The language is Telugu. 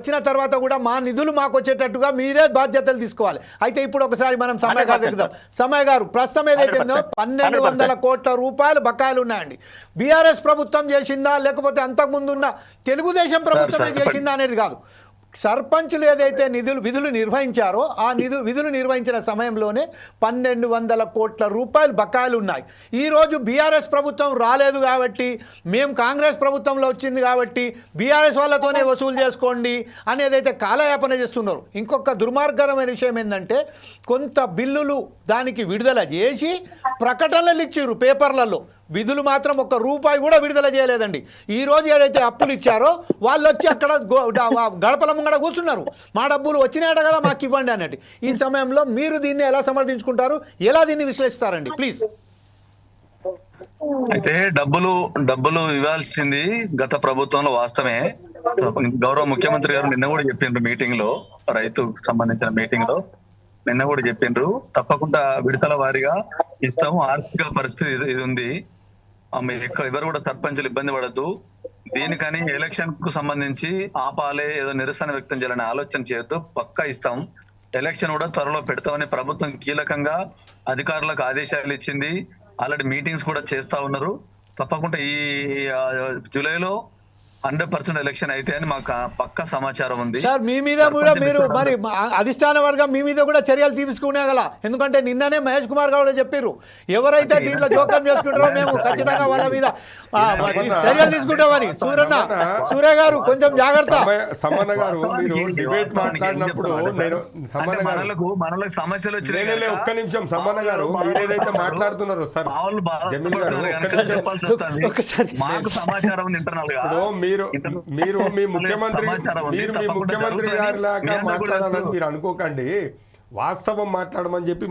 వచ్చిన తర్వాత కూడా మా నిధులు మాకు వచ్చేటట్టుగా మీరే బాధ్యతలు తీసుకోవాలి. అయితే ఇప్పుడు ఒకసారి మనం సమయ గారు దిగుదాం. సమయ గారు, ప్రస్తుతం ఏదైతే 1200 కోట్ల రూపాయలు బకాయిలు ఉన్నాయండి. బీఆర్ఎస్ ప్రభుత్వం చేసిందా లేకపోతే అంతకుముందు ఉన్న తెలుగుదేశం ప్రభుత్వమే చేసిందా అనేది కాదు. సర్పంచులు ఏదైతే విధులు నిర్వహించారో ఆ విధులు నిర్వహించిన సమయంలోనే 1200 కోట్ల రూపాయలు బకాయిలు ఉన్నాయి. ఈరోజు బీఆర్ఎస్ ప్రభుత్వం రాలేదు కాబట్టి, మేము కాంగ్రెస్ ప్రభుత్వంలో వచ్చింది కాబట్టి బీఆర్ఎస్ వాళ్ళతోనే వసూలు చేసుకోండి అనేదైతే కాలయాపన చేస్తున్నారు. ఇంకొక దుర్మార్గకరమైన విషయం ఏంటంటే, కొంత బిల్లులు దానికి విడుదల చేసి ప్రకటనలు ఇచ్చారు పేపర్లలో, విధులు మాత్రం ఒక్క రూపాయి కూడా విడుదల చేయలేదండి. ఈరోజు ఏదైతే అప్పులు ఇచ్చారో వాళ్ళు వచ్చి అక్కడ గడపల ముంగడ కూర్చున్నారు, మా డబ్బులు వచ్చినాయట కదా మాకు ఇవ్వండి అన్నట్టు. ఈ సమయంలో మీరు దీన్ని ఎలా సమర్థించుకుంటారు, ఎలా దీన్ని విశ్లేషిస్తారండి ప్లీజ్? అయితే డబ్బులు ఇవ్వాల్సింది గత ప్రభుత్వంలో వాస్తవమే. గౌరవ ముఖ్యమంత్రి గారు నిన్న కూడా చెప్పిండ్రు మీటింగ్ లో, రైతుకు సంబంధించిన మీటింగ్ లో నిన్న కూడా చెప్పిండ్రు, తప్పకుండా విడతల వారీగా ఇస్తాము. ఆర్థిక పరిస్థితి ఇది ఉంది, ఎవరు కూడా సర్పంచులు ఇబ్బంది పడద్దు, దీనికని ఎలక్షన్ కు సంబంధించి ఆపాలే ఏదో నిరసన వ్యక్తం చేయాలని ఆలోచన చేయొద్దు, పక్కా ఇస్తాం. ఎలక్షన్ కూడా త్వరలో పెడతామని ప్రభుత్వం కీలకంగా అధికారులకు ఆదేశాలు ఇచ్చింది. ఆల్రెడీ మీటింగ్స్ కూడా చేస్తా ఉన్నారు. తప్పకుండా ఈ జూలైలో 100% ఎలక్షన్ అయితే అని మాకు పక్కా సమాచారం ఉంది సార్. మీ మీద కూడా మీరు మరి అధిష్టాన వర్గం మీ మీద కూడా చర్యలు తీసుకునే గల, ఎందుకంటే నిన్ననే మహేష్ కుమార్ గౌడ్ చెప్పారు, ఎవరైతే దీంట్లో జోక్యం చేసుకుంటారో మేము ఖచ్చితంగా వాళ్ళ మీద చర్యలు తీసుకుంటామని. సూర్య గారు కొంచెం జాగ్రత్త. సమన్న గారు, మీరు డిబేట్ మాట్లాడినప్పుడు మనలకు సమస్యలు వచ్చినాయి. ఒక్క నిమిషం సమన్న గారు, మీరు ఏదైతే మాట్లాడుతున్నారో సార్ జమీల్ గారు, మాకు సమాచారం ఇంటర్నల్ గా మీరు మీ ముఖ్యమంత్రి గారి లాగా మాట్లాడాలని మీరు అనుకోకండి. వాస్తవం మాట్లాడమని చెప్పి